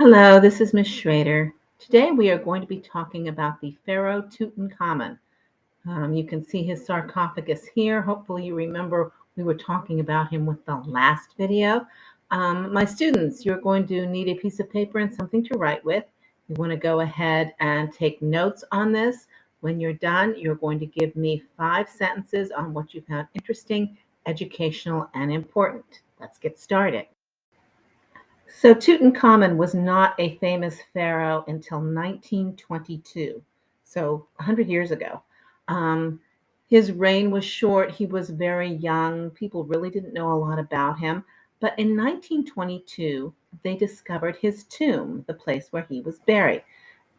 Hello, this is Miss Schrader. Today we are going to be talking about the Pharaoh Tutankhamun. You can see his sarcophagus here. Hopefully you remember we were talking about him with the last video. My students, you're going to need a piece of paper and something to write with. You want to go ahead and take notes on this. When you're done, you're going to give me 5 sentences on what you found interesting, educational, and important. Let's get started. So Tutankhamun was not a famous pharaoh until 1922, so 100 years ago. Um, his reign was short. He was very young. People really didn't know a lot about him. But in 1922, they discovered his tomb, the place where he was buried.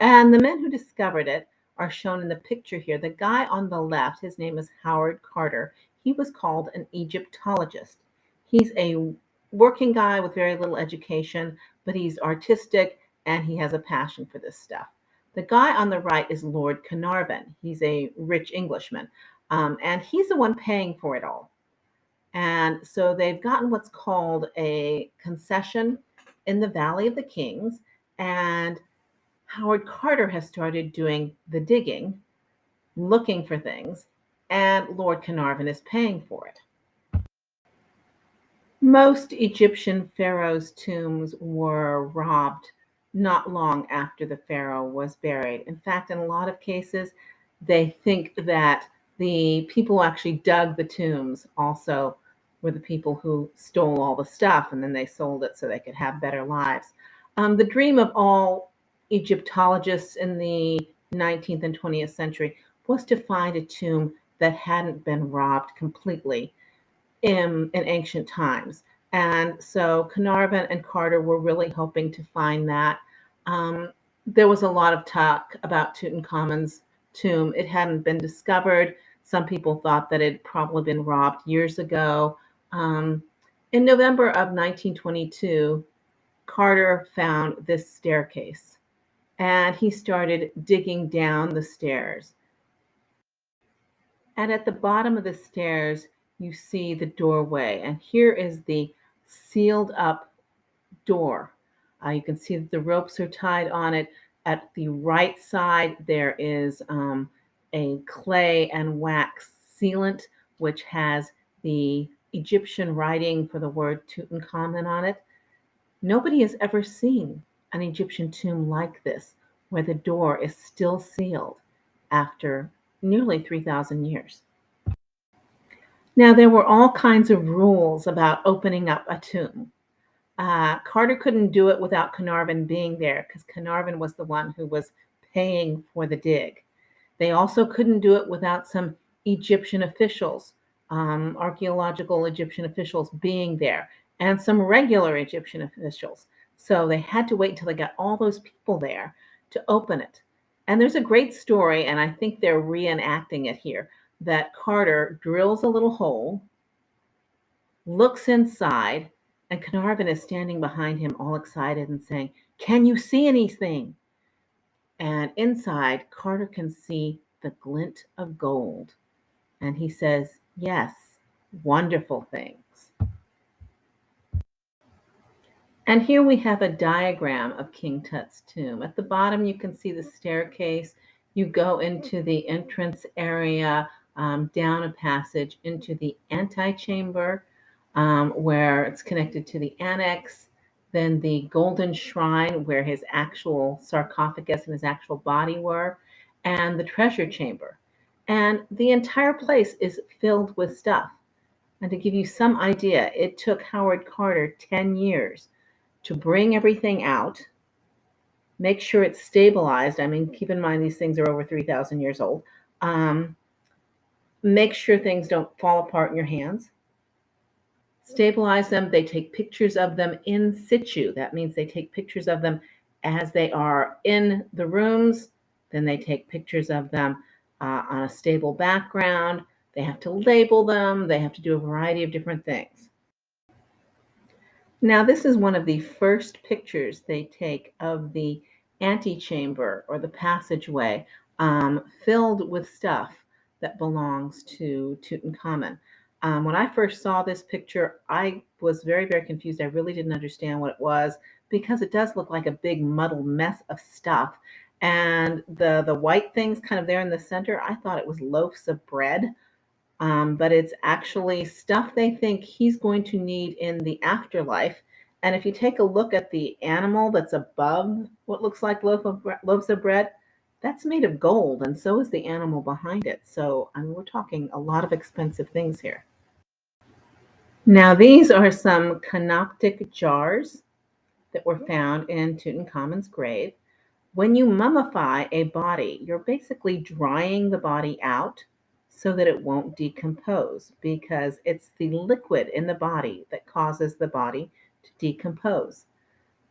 And the men who discovered it are shown in the picture here. The guy on the left, his name is Howard Carter. He was called an Egyptologist. He's a working guy with very little education, but he's artistic and he has a passion for this stuff. The guy on the right is Lord Carnarvon. He's a rich Englishman, and he's the one paying for it all. And so they've gotten what's called a concession in the Valley of the Kings, and Howard Carter has started doing the digging, looking for things, and Lord Carnarvon is paying for it. Most Egyptian pharaohs' tombs were robbed not long after the pharaoh was buried. In fact, in a lot of cases, they think that the people who actually dug the tombs also were the people who stole all the stuff and then they sold it so they could have better lives. The dream of all Egyptologists in the 19th and 20th century was to find a tomb that hadn't been robbed completely in ancient times. And so Carnarvon and Carter were really hoping to find that. Um, there was a lot of talk about Tutankhamun's tomb. It hadn't been discovered. Some people thought that it had probably been robbed years ago. Um, in November of 1922, Carter found this staircase and he started digging down the stairs. And at the bottom of the stairs, you see the doorway. And here is the sealed up door. You can see that the ropes are tied on it. At the right side, there is a clay and wax sealant, which has the Egyptian writing for the word Tutankhamun on it. Nobody has ever seen an Egyptian tomb like this, where the door is still sealed after nearly 3,000 years. Now, there were all kinds of rules about opening up a tomb. Carter couldn't do it without Carnarvon being there because Carnarvon was the one who was paying for the dig. They also couldn't do it without some Egyptian officials, archaeological Egyptian officials being there, and some regular Egyptian officials. So they had to wait until they got all those people there to open it. And there's a great story, and I think they're reenacting it here, that Carter drills a little hole, looks inside, and Carnarvon is standing behind him, all excited and saying, "Can you see anything?" And inside, Carter can see the glint of gold. And he says, "Yes, wonderful things." And here we have a diagram of King Tut's tomb. At the bottom, you can see the staircase. You go into the entrance area, down a passage into the antechamber, where it's connected to the annex, then the golden shrine where his actual sarcophagus and his actual body were, and the treasure chamber. And the entire place is filled with stuff. And to give you some idea, it took Howard Carter 10 years to bring everything out, make sure it's stabilized. I mean, keep in mind these things are over 3,000 years old. Um, make sure things don't fall apart in your hands. Stabilize them. They take pictures of them in situ. That means they take pictures of them as they are in the rooms. Then they take pictures of them on a stable background. They have to label them. They have to do a variety of different things. Now, this is one of the first pictures they take of the antechamber or the passageway, filled with stuff that belongs to Tutankhamun. When I first saw this picture, I was very, very confused. I really didn't understand what it was. because it does look like a big muddled mess of stuff. And the white things kind of there in the center, I thought it was loaves of bread, but it's actually stuff they think he's going to need in the afterlife. And if you take a look at the animal that's above what looks like loaves of bread, that's made of gold, and so is the animal behind it. So, I mean, we're talking a lot of expensive things here. Now, these are some canoptic jars that were found in Tutankhamun's grave. When you mummify a body, you're basically drying the body out so that it won't decompose because it's the liquid in the body that causes the body to decompose.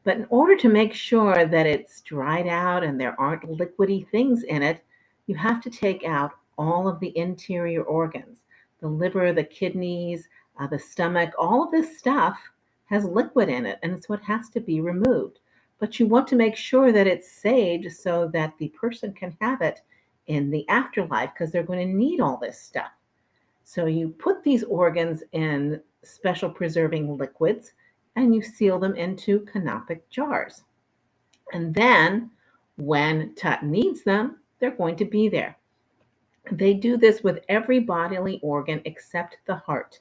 But in order to make sure that it's dried out and there aren't liquidy things in it, you have to take out all of the interior organs, the liver, the kidneys, the stomach, all of this stuff has liquid in it, and it's what has to be removed. But you want to make sure that it's saved so that the person can have it in the afterlife because they're going to need all this stuff. So you put these organs in special preserving liquids and you seal them into canopic jars. And then when Tut needs them, they're going to be there. They do this with every bodily organ except the heart.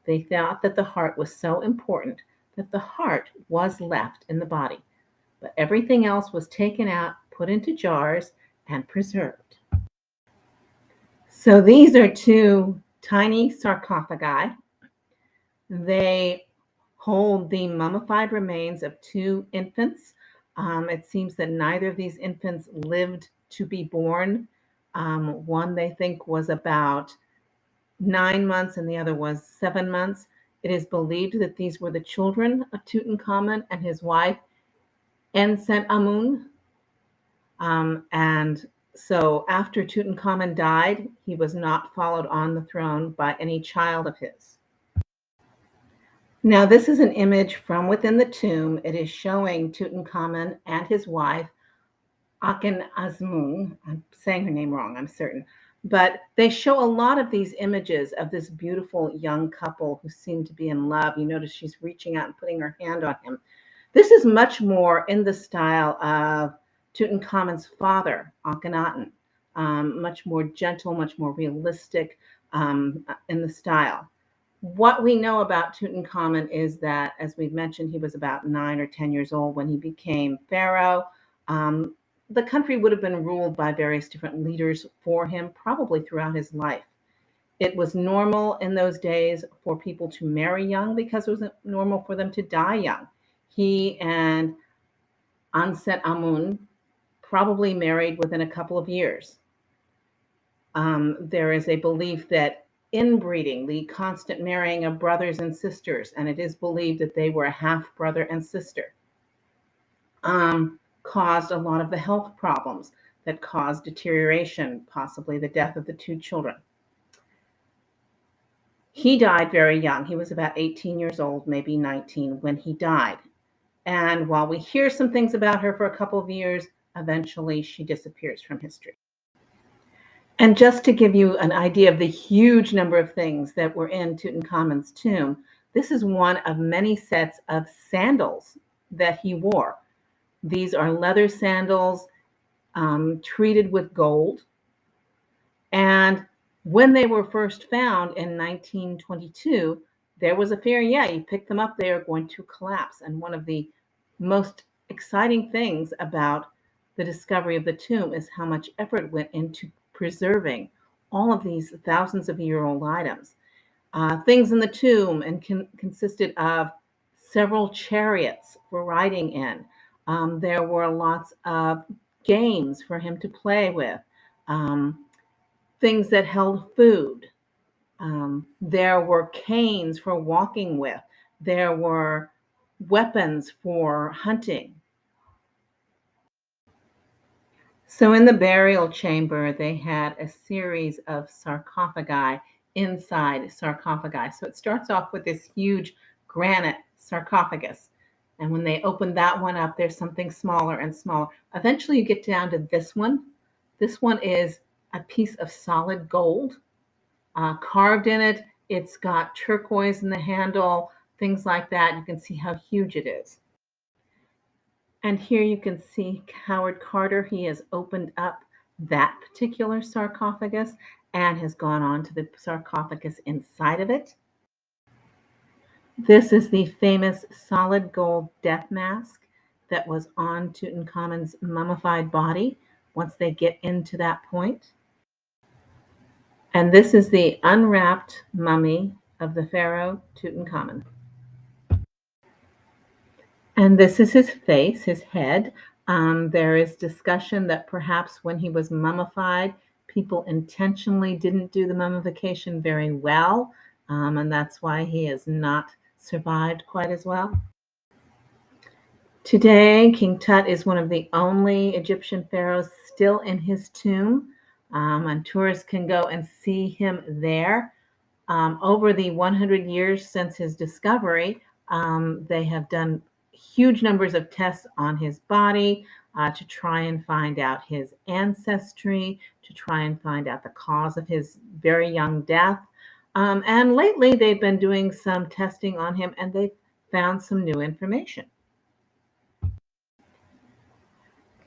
They thought that the heart was so important that the heart was left in the body, but everything else was taken out, put into jars, and preserved. So these are two tiny sarcophagi. They hold the mummified remains of two infants. It seems that neither of these infants lived to be born. One they think was about 9 months and the other was 7 months. It is believed that these were the children of Tutankhamun and his wife, Enset-Amun. And so after Tutankhamun died, he was not followed on the throne by any child of his. Now, this is an image from within the tomb. It is showing Tutankhamun and his wife, Akhenaten. I'm saying her name wrong, I'm certain. But they show a lot of these images of this beautiful young couple who seem to be in love. You notice she's reaching out and putting her hand on him. This is much more in the style of Tutankhamun's father, Akhenaten, much more gentle, much more realistic in the style. What we know about Tutankhamun is that, as we've mentioned, he was about 9 or 10 years old when he became pharaoh. Um, the country would have been ruled by various different leaders for him, probably throughout his life. It was normal in those days for people to marry young because it was normal for them to die young. He and Anset-Amun probably married within a couple of years. There is a belief that inbreeding, the constant marrying of brothers and sisters, and it is believed that they were a half brother and sister, caused a lot of the health problems that caused deterioration, possibly the death of the two children. He died very young. He was about 18 years old, maybe 19, when he died. And while we hear some things about her for a couple of years, eventually she disappears from history. And just to give you an idea of the huge number of things that were in Tutankhamun's tomb, this is one of many sets of sandals that he wore. These are leather sandals treated with gold. And when they were first found in 1922, there was a fear, yeah, you pick them up, they are going to collapse. And one of the most exciting things about the discovery of the tomb is how much effort went into preserving all of these thousands of year old items. Things in the tomb and consisted of several chariots for riding in. There were lots of games for him to play with, things that held food. There were canes for walking with. There were weapons for hunting. So in the burial chamber, they had a series of sarcophagi inside sarcophagi. So it starts off with this huge granite sarcophagus. And when they open that one up, there's something smaller and smaller. Eventually, you get down to this one. This one is a piece of solid gold carved in it. It's got turquoise in the handle, things like that. You can see how huge it is. And here you can see Howard Carter. He has opened up that particular sarcophagus and has gone on to the sarcophagus inside of it. This is the famous solid gold death mask that was on Tutankhamun's mummified body once they get into that point. And this is the unwrapped mummy of the pharaoh Tutankhamun. And this is his face, his head. There is discussion that perhaps when he was mummified, people intentionally didn't do the mummification very well, and that's why he has not survived quite as well. Today, King Tut is one of the only Egyptian pharaohs still in his tomb, and tourists can go and see him there. Over the 100 years since his discovery, they have done huge numbers of tests on his body to try and find out his ancestry, to try and find out the cause of his very young death. And lately, they've been doing some testing on him and they've found some new information.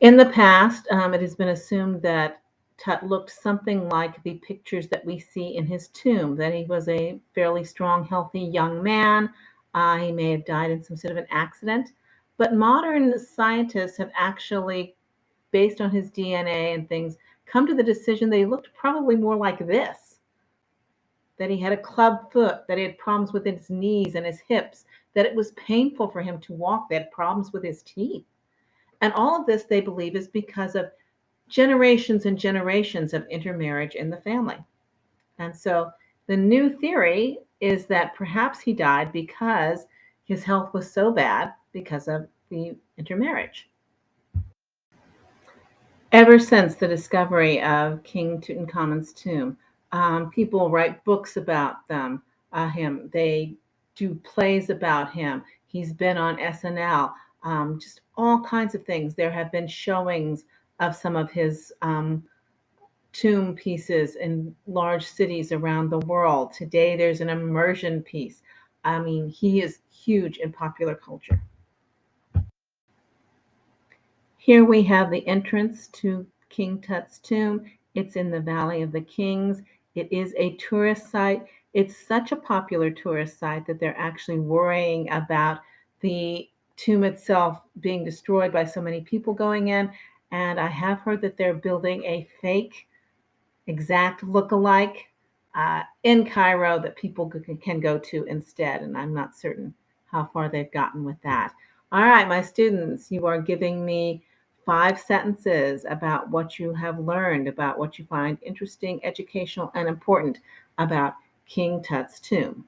In the past, it has been assumed that Tut looked something like the pictures that we see in his tomb, that he was a fairly strong, healthy young man. He may have died in some sort of an accident. But modern scientists have actually, based on his DNA and things, come to the decision that he looked probably more like this, that he had a club foot, that he had problems with his knees and his hips, that it was painful for him to walk, that he had problems with his teeth. And all of this, they believe, is because of generations and generations of intermarriage in the family. And so the new theory is that perhaps he died because his health was so bad because of the intermarriage. Ever since the discovery of King Tutankhamun's tomb, people write books about him. They do plays about him. He's been on SNL, just all kinds of things. There have been showings of some of his tomb pieces in large cities around the world. Today, there's an immersion piece. I mean, he is huge in popular culture. Here we have the entrance to King Tut's tomb. It's in the Valley of the Kings. It is a tourist site. It's such a popular tourist site that they're actually worrying about the tomb itself being destroyed by so many people going in. And I have heard that they're building a fake exact look-alike in Cairo that people can go to instead. And I'm not certain how far they've gotten with that. All right, my students, you are giving me 5 sentences about what you have learned, about what you find interesting, educational, and important about King Tut's tomb.